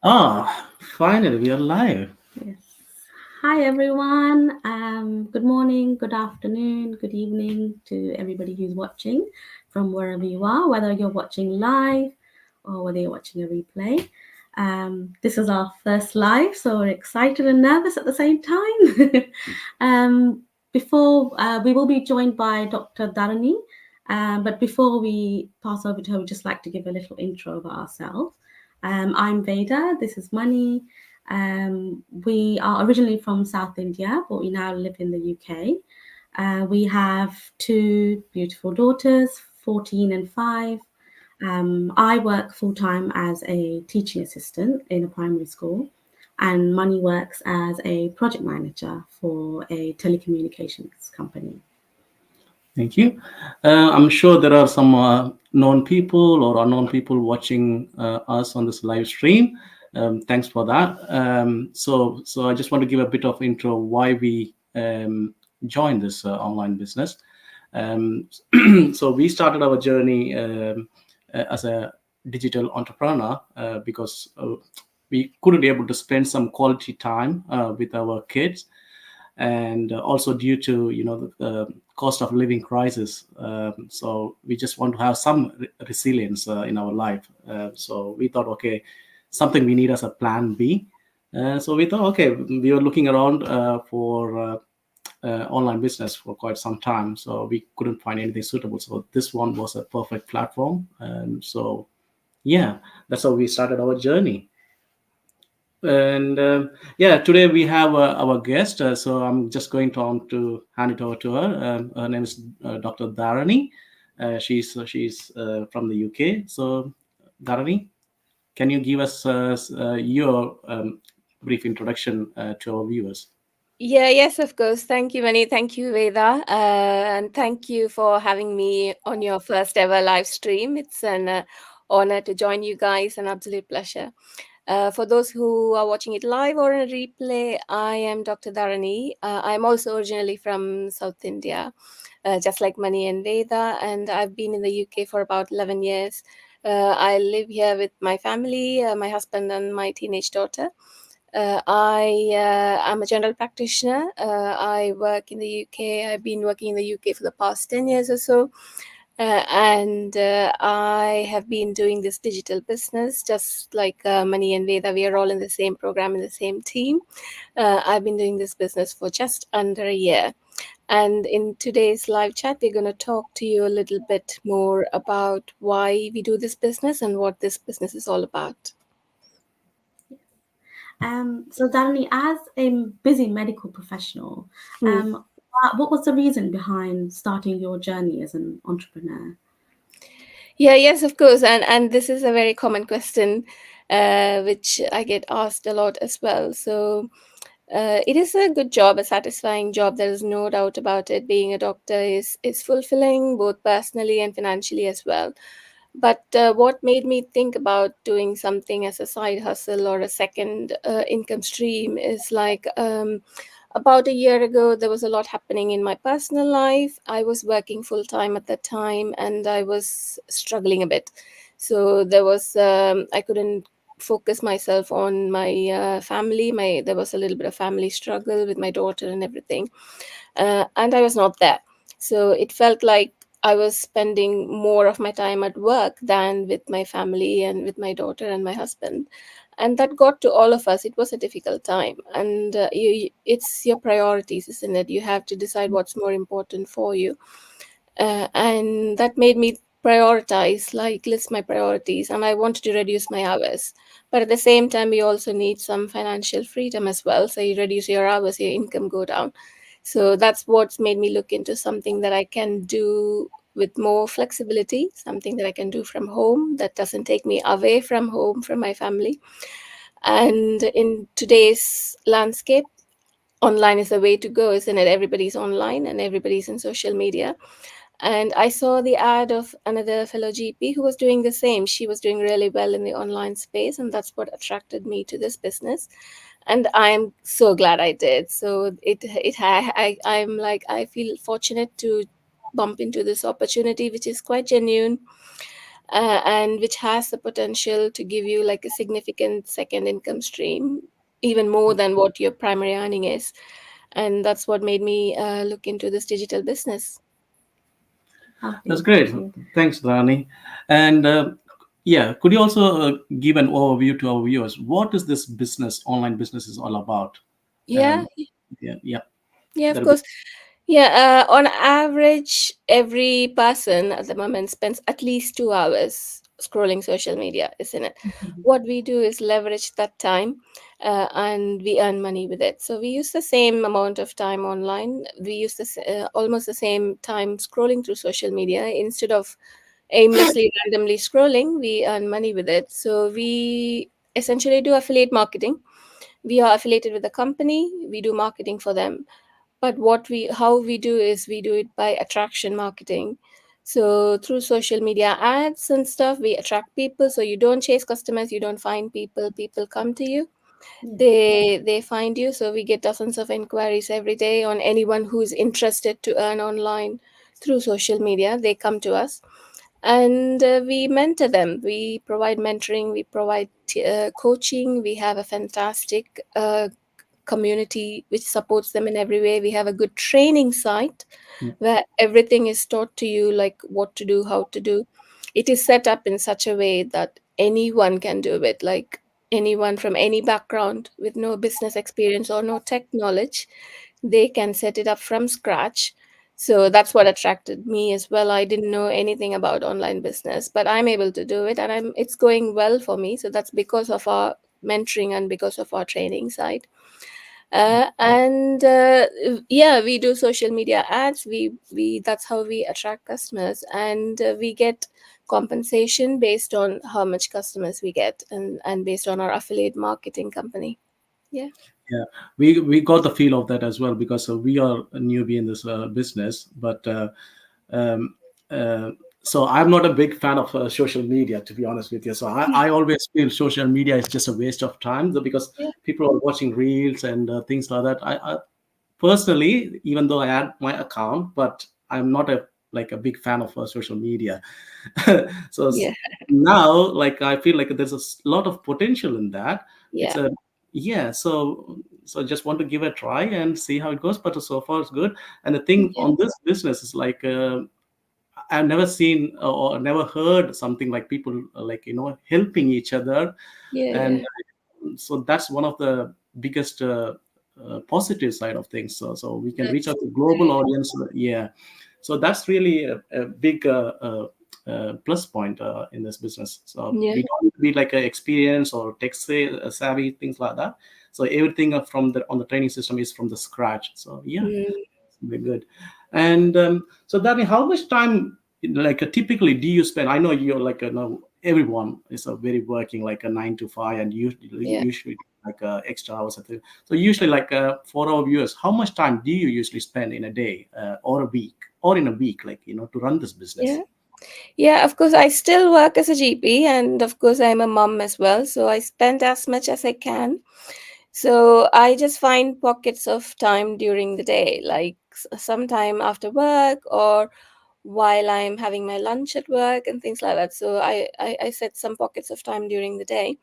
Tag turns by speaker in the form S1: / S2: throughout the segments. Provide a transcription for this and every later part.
S1: Finally, we are live.
S2: Yes. Hi, everyone. Good morning, good afternoon, good evening to everybody who's watching from wherever you are, whether you're watching live or whether you're watching a replay. This is our first live, so we're excited and nervous at the same time. Before we will be joined by Dr. Dharani, but before we pass over to her, we'd just like to give a little intro about ourselves. I'm Veda, this is Mani. We are originally from South India, but we now live in the UK. We have two beautiful daughters, 14 and 5. I work full time as a teaching assistant in a primary school, and Money works as a project manager for a telecommunications company.
S1: Thank you. I'm sure there are some known people or unknown people watching us on this live stream. Thanks for that. So I just want to give a bit of intro why we joined this online business. Um, so we started our journey as a digital entrepreneur because we couldn't be able to spend some quality time with our kids, and also due to the cost of living crisis. So we just want to have some resilience in our life. So we thought, okay, something we need as a plan B. So we thought, okay, we were looking around for online business for quite some time, so we couldn't find anything suitable. So this one was a perfect platform, and so yeah, that's how we started our journey. And yeah, today we have our guest. So I'm just going to hand it over to her. Her name is Dr. Dharani. She's from the UK. So Dharani, can you give us your brief introduction to our viewers?
S3: Yes, of course. Thank you, Mani. Thank you, Veda. And thank you for having me on your first ever live stream. It's an honor to join you guys, an absolute pleasure. For those who are watching it live or in a replay, I am Dr. Dharani. I'm also originally from South India, just like Mani and Veda, and I've been in the UK for about 11 years. I live here with my family, my husband, and my teenage daughter. I am a general practitioner. I work in the UK. I've been working in the UK for the past 10 years or so. And I have been doing this digital business just like Mani and Veda. We are all in the same program, in the same team. I've been doing this business for just under a year. And in today's live chat, we're going to talk to you a little bit more about why we do this business and what this business is all about.
S2: So, Danny, as a busy medical professional,
S3: Hmm.
S2: what was the reason behind starting your journey as an entrepreneur?
S3: Yes, of course, and this is a very common question, which I get asked a lot as well. So, it is a good job, a satisfying job. There is no doubt about it. Being a doctor is fulfilling both personally and financially as well. But what made me think about doing something as a side hustle or a second income stream is like about a year ago, there was a lot happening in my personal life. I was working full time at that time and I was struggling a bit. So I couldn't focus myself on my family. There was a little bit of family struggle with my daughter and everything. And I was not there. So it felt like I was spending more of my time at work than with my family and with my daughter and my husband. And that got to all of us. It was a difficult time. And it's your priorities, isn't it? You have to decide what's more important for you. And that made me prioritize, like list my priorities. And I wanted to reduce my hours. But at the same time, you also need some financial freedom as well. So you reduce your hours, your income go down. So that's what's made me look into something that I can do with more flexibility, something that I can do from home that doesn't take me away from home, from my family. And in today's landscape, online is the way to go, isn't it? Everybody's online and everybody's in social media. And I saw the ad of another fellow GP who was doing the same. She was doing really well in the online space, and that's what attracted me to this business. And I'm so glad I did. So I'm like, I feel fortunate to bump into this opportunity, which is quite genuine. and which has the potential to give you like a significant second income stream, even more than what your primary earning is. And that's what made me look into this digital business.
S1: That's
S2: Lovely.
S1: great.
S2: Thank you.
S1: Thanks, Rani. And yeah, could you also give an overview to our viewers? What is this business, online business, is all about?
S3: Yeah,
S1: Um, yeah, yeah,
S3: yeah, of
S1: that'll be.
S3: course. Yeah, on average, every person at the moment spends at least 2 hours scrolling social media, isn't it? What we do is leverage that time, and we earn money with it. So we use the same amount of time online. We use almost the same time scrolling through social media. Instead of aimlessly, randomly scrolling, we earn money with it. So we essentially do affiliate marketing. We are affiliated with the company, we do marketing for them, but how we do is we do it by attraction marketing. So through social media ads and stuff, we attract people. So you don't chase customers, you don't find people, people come to you.
S2: Yeah.
S3: They find you. So we get dozens of inquiries every day on anyone who's interested to earn online through social media. They come to us, and we mentor them. We provide mentoring, we provide coaching. We have a fantastic community which supports them in every way. We have a good training site
S1: Yeah,
S3: where everything is taught to you, like what to do, how to do. It is set up in such a way that anyone can do it, like anyone from any background with no business experience or no tech knowledge, they can set it up from scratch. So that's what attracted me as well. I didn't know anything about online business, but I'm able to do it, and it's going well for me. So that's because of our mentoring and because of our training side. And Yeah, we do social media ads. We That's how we attract customers, and we get compensation based on how much customers we get, and based on our affiliate marketing company. Yeah.
S1: yeah. We got the feel of that as well, because we are a newbie in this business, but um, uh, so I'm not a big fan of social media, to be honest with you. So I always feel social media is just a waste of time, because
S3: Yeah.
S1: people are watching reels and things like that. I personally, even though I had my account, but I'm not a like a big fan of social media. so
S3: Yeah.
S1: now, like, I feel like there's a lot of potential in that. It's
S3: Yeah.
S1: a Yeah. So just want to give a try and see how it goes. But so far it's good. And the thing
S3: Yeah.
S1: on this business is like, I've never seen or never heard something like people like, helping each other.
S3: Yeah.
S1: And
S3: Yeah.
S1: so that's one of the biggest positive side of things. So we can reach
S3: That's
S1: out to global
S3: great.
S1: audience. Yeah. So that's really a big plus point in this business. So
S3: Yeah.
S1: we don't need to be like an experience or tech savvy, things like that. So everything from the on the training system is from the scratch. So yeah,
S3: Mm,
S1: very good. And so, Danny, how much time, like, typically do you spend? I know you're like, everyone is a very working like a 9 to 5, and
S3: yeah.
S1: usually like extra hours. So usually like for our viewers, how much time do you usually spend in a day or a week or in a week, like, to run this business?
S3: Yeah. Yeah, of course, I still work as a GP, and of course, I'm a mom as well. So I spend as much as I can. So I just find pockets of time during the day, like sometime after work or while I'm having my lunch at work and things like that. So I set some pockets of time during the day.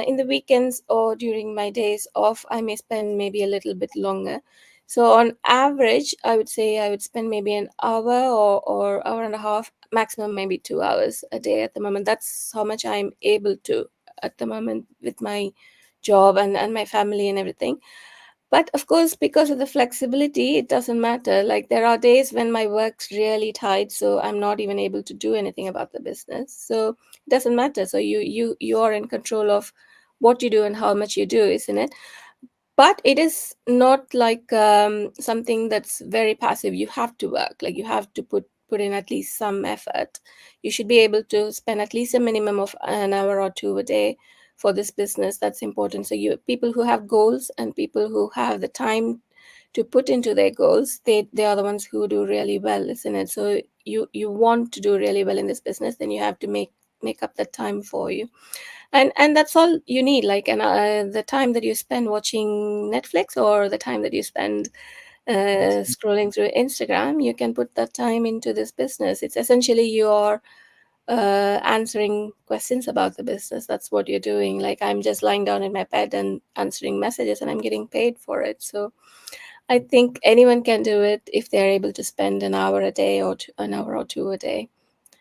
S3: In the weekends or during my days off, I may spend maybe a little bit longer. So on average, I would say I would spend maybe an hour or hour and a half, maximum maybe 2 hours a day at the moment. That's how much I'm able to at the moment with my job and my family and everything. But of course, because of the flexibility, it doesn't matter. Like there are days when my work's really tight, so I'm not even able to do anything about the business. So it doesn't matter. So you are in control of what you do and how much you do, isn't it? But it is not like something that's very passive. You have to work, like you have to put in at least some effort. You should be able to spend at least a minimum of an hour or two a day for this business. That's important. So you people who have goals and people who have the time to put into their goals, they are the ones who do really well, isn't it? So you want to do really well in this business, then you have to make up that time for you. And that's all you need, like, and the time that you spend watching Netflix or the time that you spend scrolling through Instagram, you can put that time into this business. It's essentially your answering questions about the business. That's what you're doing. Like, I'm just lying down in my bed and answering messages, and I'm getting paid for it. So I think anyone can do it if they're able to spend an hour a day or an hour or two a day.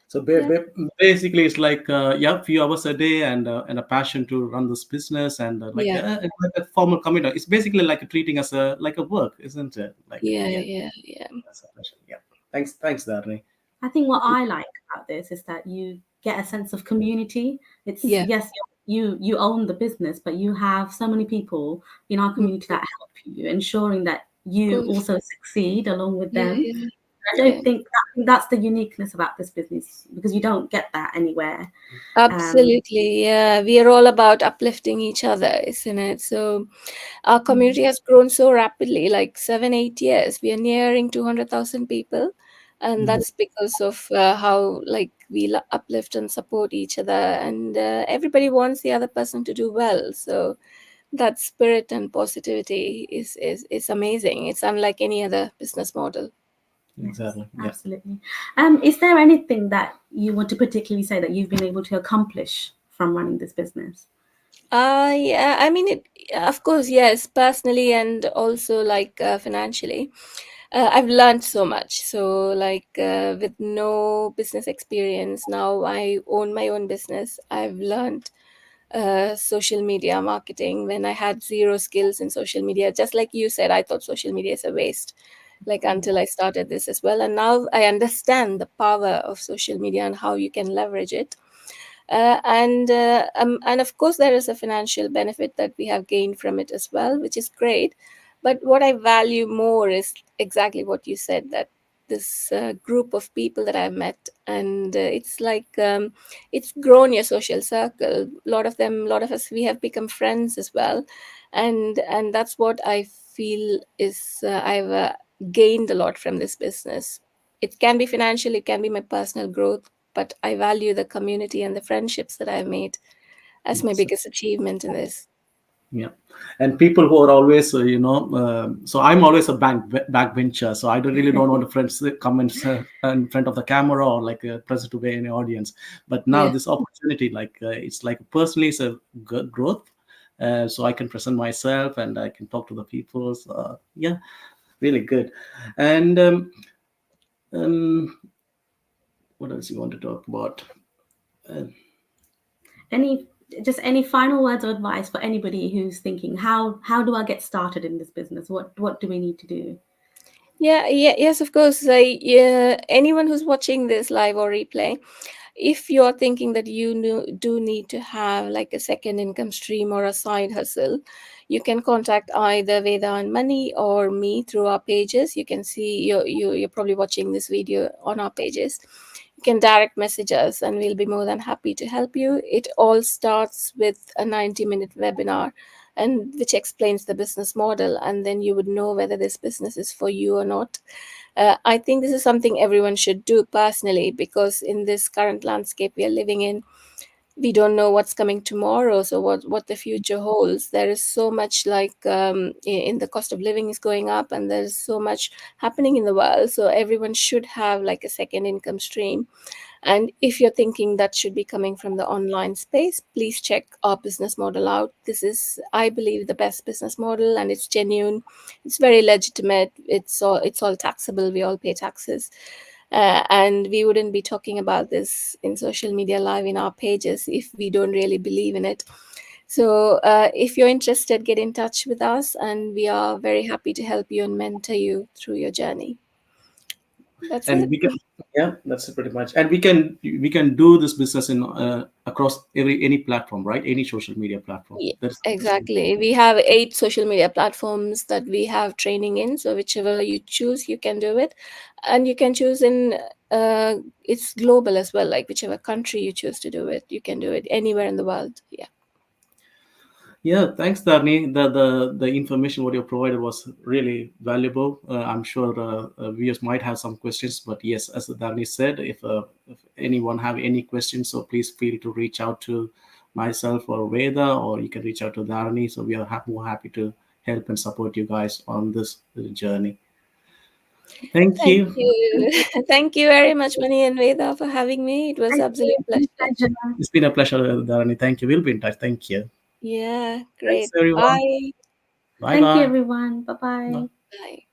S1: So
S3: Yeah.
S1: basically, it's like yeah, few hours a day, and a passion to run this business, and
S3: Yeah.
S1: it's like a formal commitment. It's basically like treating as a like a work, isn't it? Like
S3: Yeah.
S1: yeah,
S3: Yeah. Yeah.
S1: that's a passion. Yeah. Thanks, Dharani.
S2: I think what I like about this is that you get a sense of community. It's
S3: Yeah.
S2: yes, you own the business, but you have so many people in our
S3: Mm,
S2: community that help you, ensuring that
S3: of
S2: you
S3: course.
S2: also succeed along with
S3: Yeah.
S2: them.
S3: Yeah.
S2: I
S3: Yeah.
S2: don't think that's the uniqueness about this business because you don't get that anywhere. Um,
S3: Absolutely. Yeah. We are all about uplifting each other, isn't it? So our community has grown so rapidly, like 7, 8 years. We are nearing 200,000 people. And
S1: Mhm.
S3: that's because of how like we uplift and support each other, and everybody wants the other person to do well. So that spirit and positivity is amazing. It's unlike any other business model.
S2: yes,
S1: Exactly. Yeah.
S2: absolutely. Is there anything that you want to particularly say that you've been able to accomplish from running this business?
S3: Yeah, I mean, of course, yes, personally and also like financially. I've learned so much. So, like, with no business experience, now I own my own business. I've learned social media marketing when I had zero skills in social media. Just like you said, I thought social media is a waste, like, until I started this as well. And now I understand the power of social media and how you can leverage it. And of course there is a financial benefit that we have gained from it as well, which is great. But what I value more is exactly what you said, that this group of people that I've met, and it's like it's grown your social circle. A lot of us, we have become friends as well, and that's what I feel is I've gained a lot from this business. It can be financial, it can be my personal growth, but I value the community and the friendships that I've made as my
S1: Yes.
S3: biggest achievement in this.
S1: Yeah, and people who are always, so I'm always a backbencher. So I don't want to friends come in front of the camera or like present to be in the audience. But now
S3: Yeah.
S1: this opportunity, like it's like personally, it's a good growth. So I can present myself and I can talk to the people. So, yeah, really good. And um, what else you want to talk about? Uh,
S2: Any any final words of advice for anybody who's thinking how do I get started in this business? What do we need to do?
S3: Yeah, yeah, yes, of course. Yeah, anyone who's watching this live or replay, if you're thinking that do need to have like a second income stream or a side hustle, you can contact either Veda Mani or me through our pages. You can see you're probably watching this video on our pages. You can direct message us and we'll be more than happy to help you. It all starts with a 90-minute webinar, and which explains the business model, and then you would know whether this business is for you or not. I think this is something everyone should do personally, because in this current landscape we are living in, we don't know what's coming tomorrow. So what the future holds, there is so much like in the cost of living is going up, and there's so much happening in the world. So everyone should have like a second income stream. And if you're thinking that should be coming from the online space, please check our business model out. This is, I believe, the best business model, and it's genuine. It's very legitimate. It's all taxable. We all pay taxes. And we wouldn't be talking about this in social media live in our pages if we don't really believe in it. So if you're interested, get in touch with us, and we are very happy to help you and mentor you through your journey. That's
S1: and
S3: it.
S1: we can, yeah, that's pretty much. And we can do this business in across any platform, right? Any social media platform.
S3: Yeah,
S1: That's
S3: exactly. We have 8 social media platforms that we have training in. So whichever you choose, you can do it, and you can choose in. It's global as well. Like whichever country you choose to do it, you can do it anywhere in the world. Yeah.
S1: Yeah, thanks, Dharni. The information what you provided was really valuable. I'm sure viewers might have some questions, but yes, as Dharni said, if anyone have any questions, so please feel to reach out to myself or Veda, or you can reach out to Dharni. So we are more happy to help and support you guys on this journey. Thank
S3: Thank
S1: you.
S3: you. Thank you very much, Mani and Veda, for having me. It was
S2: Thank you.
S3: absolute
S2: It's been a
S3: pleasure.
S2: pleasure.
S1: It's been a pleasure, Dharani. Thank you. We'll be in touch. Thank you.
S3: Yeah,
S1: Thanks,
S3: great.
S1: everyone.
S3: Bye.
S1: Bye
S2: Thank you,
S1: bye.
S2: everyone. Bye bye.
S3: Bye.